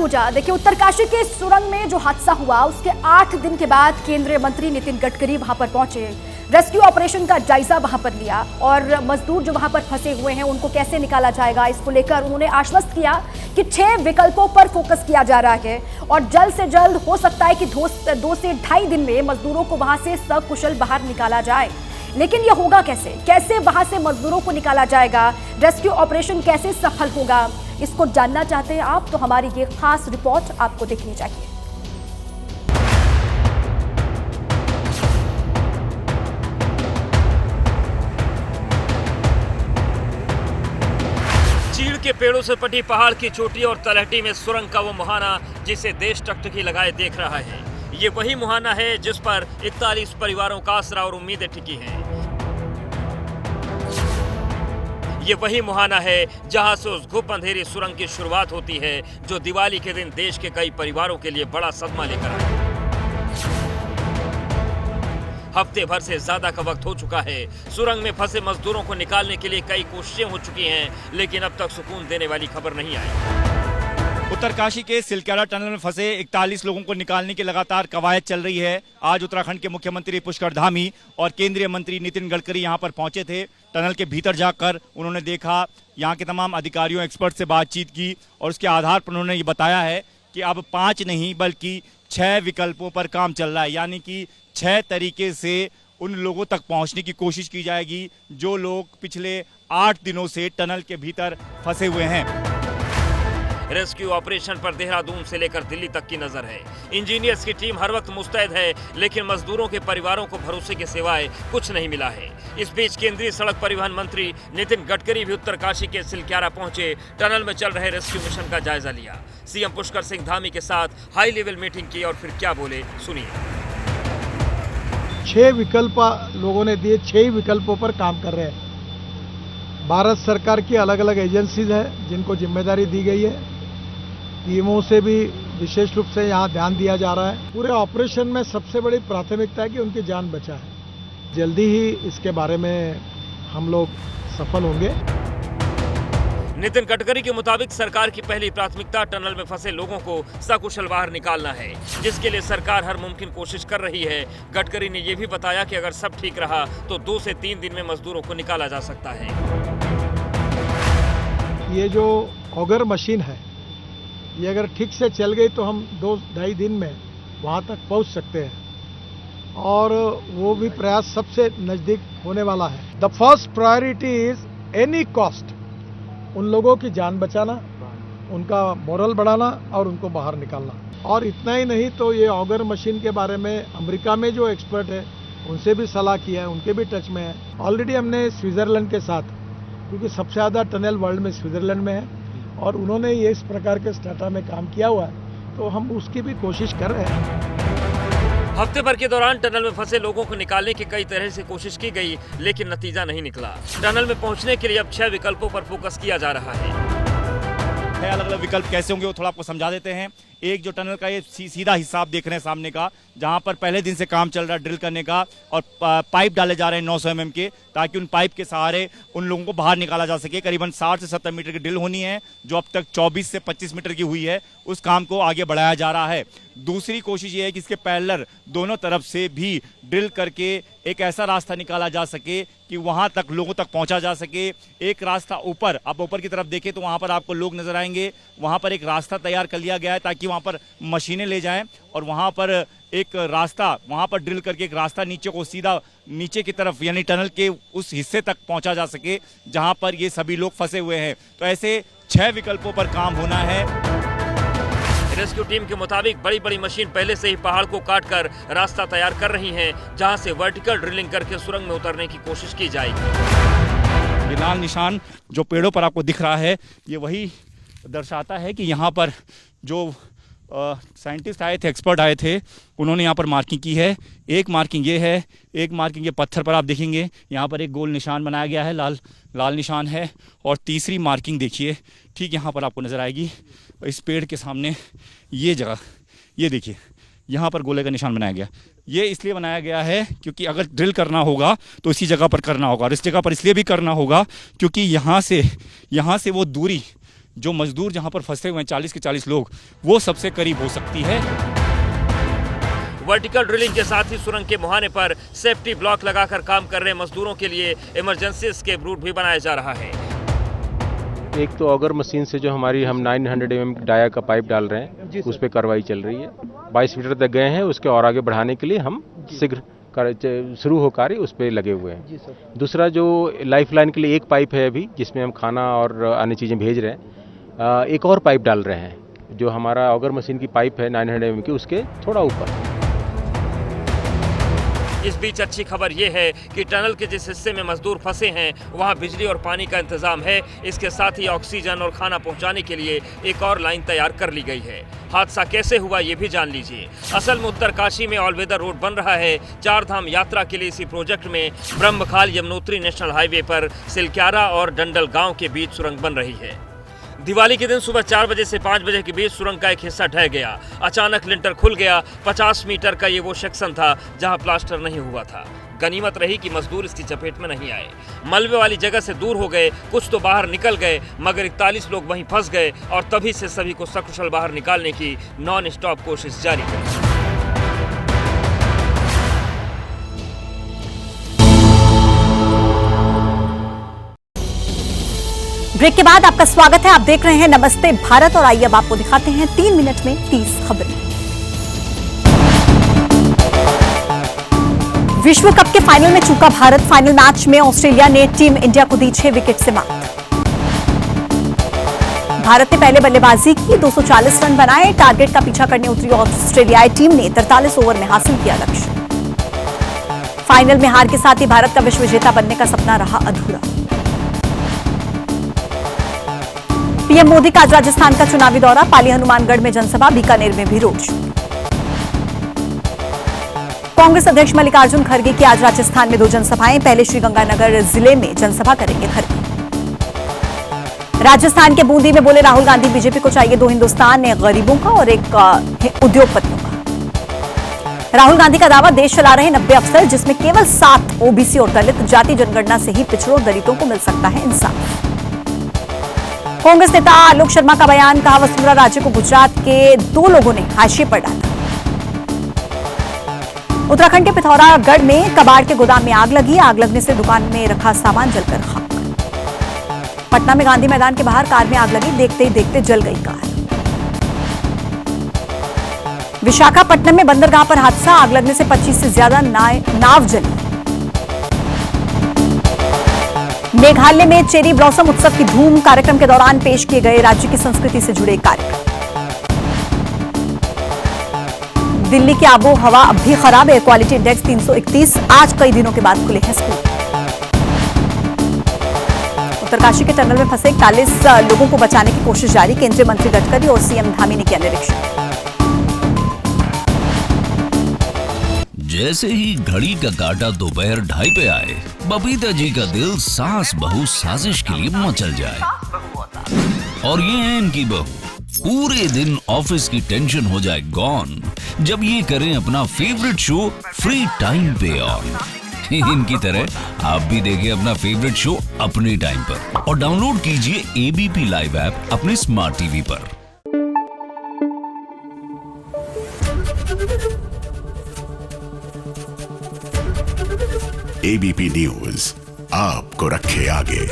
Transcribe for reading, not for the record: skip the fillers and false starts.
पूजा। देखिए, उत्तरकाशी के सुरंग में जो हादसा हुआ उसके 8 दिन के बाद केंद्रीय मंत्री नितिन गडकरी वहां पर पहुंचे, रेस्क्यू ऑपरेशन का जायजा वहां पर लिया और मजदूर जो वहां पर फंसे हुए हैं उनको कैसे निकाला जाएगा इसको लेकर उन्होंने आश्वस्त किया कि 6 विकल्पों पर फोकस किया जा रहा है और जल्द से जल्द हो सकता है कि 2 से 2.5 दिन में मजदूरों को वहां से सकुशल बाहर निकाला जाए। लेकिन यह होगा कैसे वहां से मजदूरों को निकाला जाएगा, रेस्क्यू ऑपरेशन कैसे सफल होगा, इसको जानना चाहते हैं आप तो हमारी ये खास रिपोर्ट आपको देखनी चाहिए। चीड़ के पेड़ों से पटी पहाड़ की चोटी और तलहटी में सुरंग का वो मुहाना जिसे देश टकटकी लगाए देख रहा है। ये वही मुहाना है जिस पर 41 परिवारों का आसरा और उम्मीदें टिकी हैं। ये वही मुहाना है जहां से उस गुप्त अंधेरी सुरंग की शुरुआत होती है जो दिवाली के दिन देश के कई परिवारों के लिए बड़ा सदमा लेकर आए। हफ्ते भर से ज्यादा का वक्त हो चुका है। सुरंग में फंसे मजदूरों को निकालने के लिए कई कोशिशें हो चुकी हैं, लेकिन अब तक सुकून देने वाली खबर नहीं आई। उत्तरकाशी के सिलक्यारा टनल में फंसे 41 लोगों को निकालने की लगातार कवायद चल रही है। आज उत्तराखंड के मुख्यमंत्री पुष्कर धामी और केंद्रीय मंत्री नितिन गडकरी यहां पर पहुंचे थे। टनल के भीतर जाकर उन्होंने देखा, यहां के तमाम अधिकारियों एक्सपर्ट से बातचीत की और उसके आधार पर उन्होंने ये बताया है कि अब 5 नहीं बल्कि 6 विकल्पों पर काम चल रहा है, यानी कि 6 तरीके से उन लोगों तक पहुंचने की कोशिश की जाएगी जो लोग पिछले 8 दिनों से टनल के भीतर फंसे हुए हैं। रेस्क्यू ऑपरेशन पर देहरादून से लेकर दिल्ली तक की नजर है। इंजीनियर्स की टीम हर वक्त मुस्तैद है, लेकिन मजदूरों के परिवारों को भरोसे के सिवाय कुछ नहीं मिला है। इस बीच केंद्रीय सड़क परिवहन मंत्री नितिन गडकरी भी उत्तरकाशी के सिलक्यारा पहुंचे, टनल में चल रहे रेस्क्यू मिशन का जायजा लिया। सीएम पुष्कर सिंह धामी के साथ हाई लेवल मीटिंग की और फिर क्या बोले सुनिए। 6 विकल्प लोगों ने दिए, 6 विकल्पों पर काम कर रहे हैं। भारत सरकार की अलग अलग एजेंसीज है जिनको जिम्मेदारी दी गई है। टीमों से भी विशेष रूप से यहाँ ध्यान दिया जा रहा है। पूरे ऑपरेशन में सबसे बड़ी प्राथमिकता है कि उनकी जान बचाए। जल्दी ही इसके बारे में हम लोग सफल होंगे। नितिन गडकरी के मुताबिक सरकार की पहली प्राथमिकता टनल में फंसे लोगों को सकुशल बाहर निकालना है, जिसके लिए सरकार हर मुमकिन कोशिश कर रही है। गडकरी ने यह भी बताया कि अगर सब ठीक रहा तो 2 से 3 दिन में मजदूरों को निकाला जा सकता है। ये जो ऑगर मशीन है ये अगर ठीक से चल गई तो हम 2-2.5 दिन में वहाँ तक पहुँच सकते हैं और वो भी प्रयास सबसे नज़दीक होने वाला है। The first priority is any cost उन लोगों की जान बचाना, उनका मोरल बढ़ाना और उनको बाहर निकालना। और इतना ही नहीं तो ये ऑगर मशीन के बारे में अमेरिका में जो एक्सपर्ट है उनसे भी सलाह किया है, उनके भी टच में है। ऑलरेडी हमने स्विट्जरलैंड के साथ, क्योंकि सबसे ज़्यादा टनल वर्ल्ड में स्विट्जरलैंड में है और उन्होंने ये इस प्रकार के स्टार्टअप में काम किया हुआ है, तो हम उसकी भी कोशिश कर रहे हैं। हफ्ते भर के दौरान टनल में फंसे लोगों को निकालने की कई तरह से कोशिश की गई, लेकिन नतीजा नहीं निकला। टनल में पहुंचने के लिए अब 6 विकल्पों पर फोकस किया जा रहा है। अलग अलग विकल्प कैसे होंगे वो थोड़ा आपको समझा देते हैं। एक जो टनल का ये सीधा हिस्सा आप देख रहे हैं सामने का, जहां पर पहले दिन से काम चल रहा है ड्रिल करने का और पाइप डाले जा रहे हैं 900 mm के, ताकि उन पाइप के सहारे उन लोगों को बाहर निकाला जा सके। करीबन 60 से 70 मीटर की ड्रिल होनी है, जो अब तक 24 से 25 मीटर की हुई है। उस काम को आगे बढ़ाया जा रहा है। दूसरी कोशिश ये है कि इसके पैरेलल दोनों तरफ से भी ड्रिल करके एक ऐसा रास्ता निकाला जा सके कि वहां तक लोगों तक पहुंचा जा सके। एक रास्ता ऊपर, आप ऊपर की तरफ देखें तो वहां पर आपको लोग नजर आएंगे। वहां पर एक रास्ता तैयार कर लिया गया है ताकि वहां पर मशीनें ले जाएं और वहां पर एक रास्ता, वहां पर ड्रिल करके एक रास्ता नीचे को सीधा नीचे की तरफ यानी टनल के उस हिस्से तक पहुंचा जा सके जहां पर ये सभी लोग फंसे हुए हैं। तो ऐसे 6 विकल्पों पर काम होना है। रेस्क्यू टीम के मुताबिक बड़ी बड़ी मशीन पहले से ही पहाड़ को काटकर रास्ता तैयार कर रही हैं, जहां से वर्टिकल ड्रिलिंग करके सुरंग में उतरने की कोशिश की जाएगी। ये लाल निशान जो पेड़ों पर आपको दिख रहा है, ये वही दर्शाता है कि यहाँ पर जो साइंटिस्ट आए थे, एक्सपर्ट आए थे, उन्होंने यहाँ पर मार्किंग की है। एक मार्किंग ये है, एक मार्किंग ये पत्थर पर आप देखेंगे यहाँ पर एक गोल निशान बनाया गया है, लाल निशान है। और तीसरी मार्किंग देखिए ठीक यहाँ पर आपको नज़र आएगी, इस पेड़ के सामने ये जगह, ये देखिए यहाँ पर गोले का निशान बनाया गया। ये इसलिए बनाया गया है क्योंकि अगर ड्रिल करना होगा तो इसी जगह पर करना होगा, और इस जगह पर इसलिए भी करना होगा क्योंकि यहाँ से वो दूरी जो मजदूर जहां पर फंसे हुए हैं 40 के 40 लोग, वो सबसे करीब हो सकती है। वर्टिकल ड्रिलिंग के साथ ही सुरंग के मुहाने पर सेफ्टी ब्लॉक लगाकर काम कर रहे मजदूरों के लिए इमरजेंसी एस्केप रूट भी बनाया जा रहा है। एक तो ऑगर मशीन से जो हमारी हम 900 mm डाया का पाइप डाल रहे हैं, उस पर कार्रवाई चल रही है। 22 मीटर तक गए हैं, उसके और आगे बढ़ाने के लिए हम शीघ्र शुरू हो कार्य उस पर लगे हुए हैं। दूसरा जो लाइफ लाइन के लिए एक पाइप है अभी, जिसमें हम खाना और अन्य चीज़ें भेज रहे हैं, एक और पाइप डाल रहे हैं जो हमारा ऑगर मशीन की पाइप है 900 mm की, उसके थोड़ा ऊपर। इस बीच अच्छी खबर ये है कि टनल के जिस हिस्से में मजदूर फंसे हैं वहां बिजली और पानी का इंतजाम है। इसके साथ ही ऑक्सीजन और खाना पहुंचाने के लिए एक और लाइन तैयार कर ली गई है। हादसा कैसे हुआ ये भी जान लीजिए। असल में उत्तरकाशी में ऑल वेदर रोड बन रहा है। 4 धाम यात्रा के लिए इसी प्रोजेक्ट में ब्रह्मखाल यमुनोत्री नेशनल हाईवे पर सिलक्यारा और डंडल गाँव के बीच सुरंग बन रही है। दिवाली के दिन सुबह 4 बजे से 5 बजे के बीच सुरंग का एक हिस्सा ढह गया। अचानक लिंटर खुल गया। 50 मीटर का ये वो सेक्शन था जहां प्लास्टर नहीं हुआ था। गनीमत रही कि मजदूर इसकी चपेट में नहीं आए। मलबे वाली जगह से दूर हो गए, कुछ तो बाहर निकल गए, मगर 41 लोग वहीं फंस गए और तभी से सभी को सकुशल बाहर निकालने की नॉन स्टॉप कोशिश जारी रही। ब्रेक के बाद आपका स्वागत है। आप देख रहे हैं नमस्ते भारत और आइए अब आपको दिखाते हैं 3 मिनट में 30 खबरें। विश्व कप के फाइनल में चूका भारत। फाइनल मैच में ऑस्ट्रेलिया ने टीम इंडिया को दी 6 विकेट से मात। भारत ने पहले बल्लेबाजी की, 240 रन बनाए। टारगेट का पीछा करने उतरी ऑस्ट्रेलियाई टीम ने 43 ओवर में हासिल किया लक्ष्य। फाइनल में हार के साथ ही भारत का विश्व विजेता बनने का सपना रहा अधूरा। पीएम मोदी का आज राजस्थान का चुनावी दौरा। पाली हनुमानगढ़ में जनसभा, बीकानेर में भी रोड शो। कांग्रेस अध्यक्ष मल्लिकार्जुन खड़गे की आज राजस्थान में 2 जनसभाएं। पहले श्रीगंगानगर जिले में जनसभा करेंगे खड़गे। राजस्थान के बूंदी में बोले राहुल गांधी, बीजेपी को चाहिए 2 हिंदुस्तान, एक गरीबों का और एक उद्योगपतियों का। राहुल गांधी का दावा, देश चला रहे 90 अफसर, जिसमें केवल 7 ओबीसी और दलित। जाति जनगणना से ही पिछड़ों और दलितों को मिल सकता है इंसाफ। कांग्रेस नेता आलोक शर्मा का बयान, कहा वसुंधरा राजे को गुजरात के 2 लोगों ने हाशिए पर डाला। उत्तराखंड के पिथौरागढ़ में कबाड़ के गोदाम में आग लगी। आग लगने से दुकान में रखा सामान जलकर खाक। पटना में गांधी मैदान के बाहर कार में आग लगी, देखते ही देखते जल गई कार। विशाखापट्टनम में बंदरगाह पर हादसा, आग लगने से 25 से ज्यादा नाव जली। मेघालय में चेरी ब्लॉसम उत्सव की धूम। कार्यक्रम के दौरान पेश किए गए राज्य की संस्कृति से जुड़े कार्यक्रम। दिल्ली की आबो हवा अब भी खराब। Air quality index 331। आज कई दिनों के बाद खुले हैं स्कूल। उत्तरकाशी के टनल में फंसे 41 लोगों को बचाने की कोशिश जारी। केंद्रीय मंत्री गडकरी और सीएम धामी ने किया निरीक्षण। जैसे ही घड़ी का काटा दोपहर 2:30 पे आए, बबीता जी का दिल सास बहू साजिश के लिए मचल जाए। और ये है इनकी बहू, पूरे दिन ऑफिस की टेंशन हो जाए गॉन जब ये करें अपना फेवरेट शो फ्री टाइम पे ऑन। इनकी तरह आप भी देखें अपना फेवरेट शो अपने टाइम पर और डाउनलोड कीजिए एबीपी लाइव ऐप अपने स्मार्ट टीवी पर। एबीपी न्यूज आपको रखे आगे।